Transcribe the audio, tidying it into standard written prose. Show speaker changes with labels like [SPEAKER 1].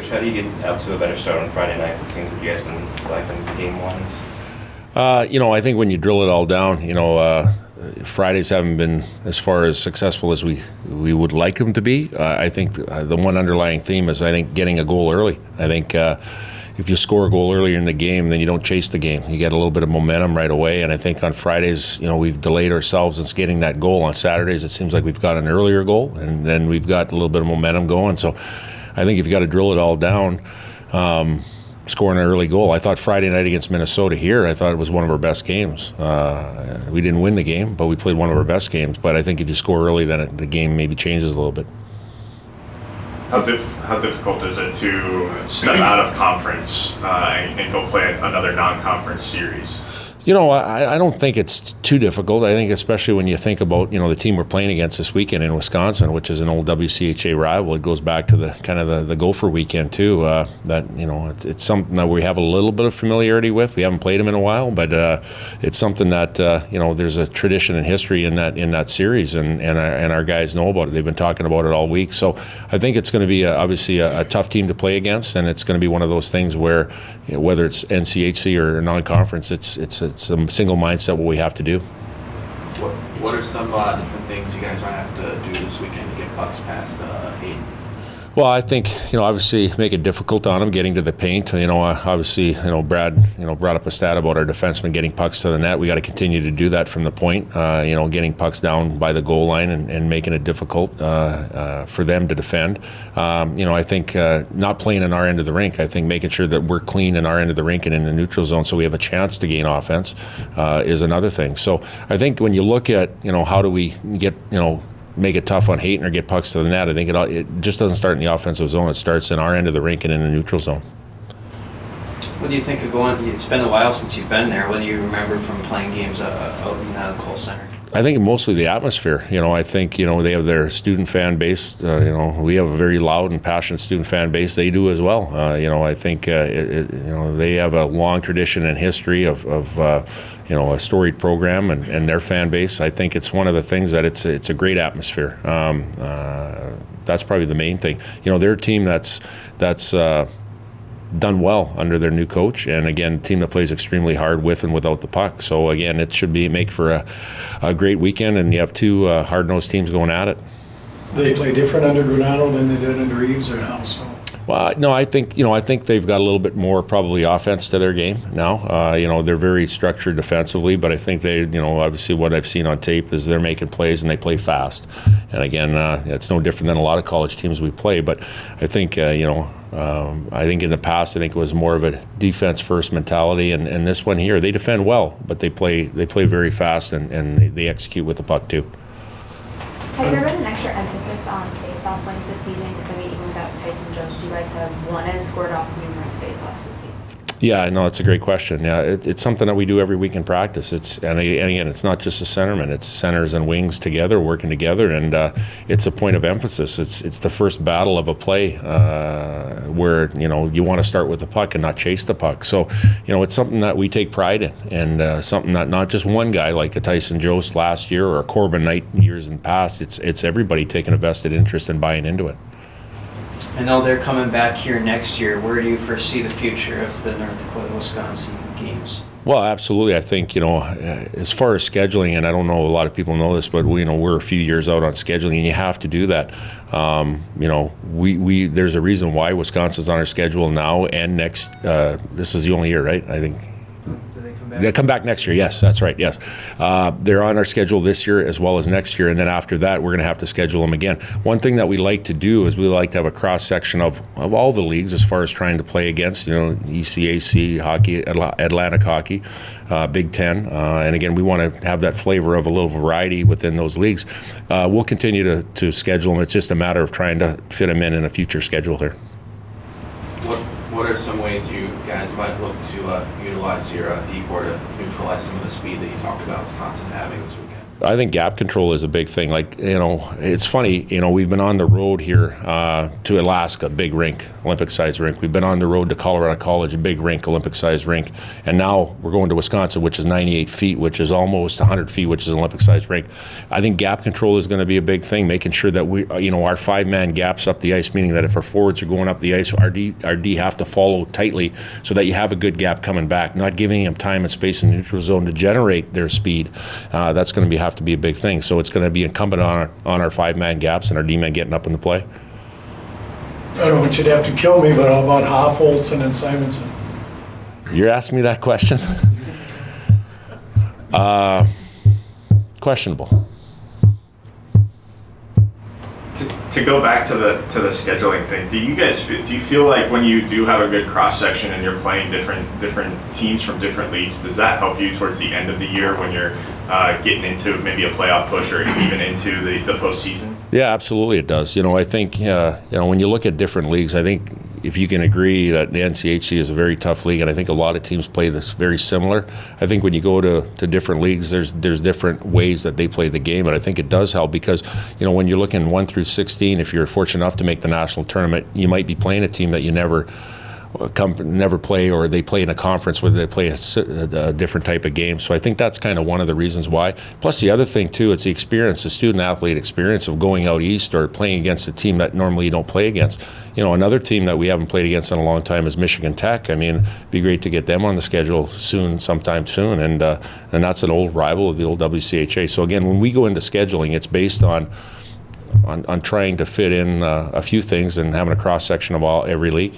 [SPEAKER 1] how do you get out to a better start on Friday nights? It seems that you guys have been slacking these game ones.
[SPEAKER 2] I think when you drill it all down, Fridays haven't been as far as successful as we would like them to be. I think the one underlying theme is, I think, getting a goal early. I think if you score a goal earlier in the game, then you don't chase the game. You get a little bit of momentum right away. And I think on Fridays, we've delayed ourselves in getting that goal. On Saturdays, it seems like we've got an earlier goal, and then we've got a little bit of momentum going. So I think if you got to drill it all down, scoring an early goal. I thought Friday night against Minnesota here, I thought it was one of our best games. We didn't win the game, but we played one of our best games. But I think if you score early, then the game maybe changes a little bit.
[SPEAKER 3] How difficult is it to step out of conference and go play another non-conference series?
[SPEAKER 2] I don't think it's too difficult. I think especially when you think about, the team we're playing against this weekend in Wisconsin, which is an old WCHA rival. It goes back to the kind of the Gopher weekend too. It's something that we have a little bit of familiarity with. We haven't played them in a while, but it's something that there's a tradition and history in that series, and our guys know about it. They've been talking about it all week. So I think it's going to be obviously a tough team to play against, and it's going to be one of those things where whether it's NCHC or non-conference, it's a single mindset what we have to do.
[SPEAKER 4] What are some different things you guys might have to do this weekend to get pucks past Hayden?
[SPEAKER 2] Well, I think, obviously make it difficult on them getting to the paint. Obviously, Brad, brought up a stat about our defensemen getting pucks to the net. We got to continue to do that from the point, getting pucks down by the goal line and making it difficult for them to defend. I think not playing in our end of the rink, I think making sure that we're clean in our end of the rink and in the neutral zone so we have a chance to gain offense is another thing. So I think when you look at, how do we get, make it tough on Hayton or get pucks to the net, I think it just doesn't start in the offensive zone. It starts in our end of the rink and in the neutral zone.
[SPEAKER 5] What do you think of going? It's been a while since you've been there. What do you remember from playing games out in Cole Center?
[SPEAKER 2] I think mostly the atmosphere. I think they have their student fan base. We have a very loud and passionate student fan base. They do as well. I think they have a long tradition and history of a storied program and their fan base. I think it's one of the things that it's a great atmosphere. That's probably the main thing. They're a team that's done well under their new coach, and again, a team that plays extremely hard with and without the puck. So again, it should make for a great weekend, and you have two hard-nosed teams going at it.
[SPEAKER 6] They play different under Granado than they did under Eves, or how so?
[SPEAKER 2] Well, no, I think they've got a little bit more probably offense to their game now. They're very structured defensively, but I think they, obviously what I've seen on tape is they're making plays and they play fast. And again, it's no different than a lot of college teams we play. But I think I think in the past, I think it was more of a defense-first mentality, and this one here, they defend well, but they play very fast and they execute with the puck too.
[SPEAKER 7] Has there been an extra emphasis on face-off wins this season? Because even without Tyson Jones, you guys have won and scored off numerous face-offs this season.
[SPEAKER 2] Yeah, no, it's a great question. Yeah, it's something that we do every week in practice. And again, it's not just a centerman; it's centers and wings together, working together, and it's a point of emphasis. It's the first battle of a play where you want to start with the puck and not chase the puck. So it's something that we take pride in, and something that not just one guy like a Tyson Jost last year or a Corbin Knight years in the past. It's everybody taking a vested interest and buying into it.
[SPEAKER 5] I know they're coming back here next year. Where do you foresee the future of the North Dakota-Wisconsin games?
[SPEAKER 2] Well, absolutely. I think, as far as scheduling, and I don't know a lot of people know this, but we're a few years out on scheduling, and you have to do that. There's a reason why Wisconsin's on our schedule now and next. This is the only year, right? I think.
[SPEAKER 5] Do they come back?
[SPEAKER 2] They come back next year. Yes, that's right. Yes, they're on our schedule this year as well as next year, and then after that, we're going to have to schedule them again. One thing that we like to do is we like to have a cross section of all the leagues as far as trying to play against, ECAC hockey, Atlantic hockey, Big Ten, and again, we want to have that flavor of a little variety within those leagues. We'll continue to schedule them. It's just a matter of trying to fit them in a future schedule here.
[SPEAKER 4] What are some ways you guys might look to utilize your D-core to neutralize some of the speed that you talked about Wisconsin having this weekend?
[SPEAKER 2] I think gap control is a big thing. Like, it's funny, we've been on the road here to Alaska, big rink, Olympic-sized rink. We've been on the road to Colorado College, a big rink, Olympic-sized rink. And now we're going to Wisconsin, which is 98 feet, which is almost 100 feet, which is an Olympic-sized rink. I think gap control is going to be a big thing, making sure that we, our five-man gaps up the ice, meaning that if our forwards are going up the ice, our D have to follow tightly so that you have a good gap coming back, not giving them time and space in the neutral zone to generate their speed. That's going to have to be a big thing. So it's going to be incumbent on our five-man gaps and our D-men getting up in the play.
[SPEAKER 6] I don't know what you'd have to kill me, but how about Hoff, Olsen, and Simonson?
[SPEAKER 2] You're asking me that question? Questionable.
[SPEAKER 3] To go back to the scheduling thing, do you feel like when you do have a good cross section and you're playing different teams from different leagues, does that help you towards the end of the year when you're getting into maybe a playoff push or even into the postseason?
[SPEAKER 2] Yeah, absolutely it does. I think when you look at different leagues, I think if you can agree that the NCHC is a very tough league, and I think a lot of teams play this very similar. I think when you go to different leagues, there's different ways that they play the game, and I think it does help because when you're looking 1 through 16, if you're fortunate enough to make the national tournament, you might be playing a team that you never play, or they play in a conference where they play a different type of game. So I think that's kind of one of the reasons why. Plus the other thing too, it's the experience, the student-athlete experience of going out east or playing against a team that normally you don't play against. Another team that we haven't played against in a long time is Michigan Tech. I mean, it'd be great to get them on the schedule sometime soon, and that's an old rival of the old WCHA. So again, when we go into scheduling, it's based on trying to fit in a few things and having a cross-section of every league.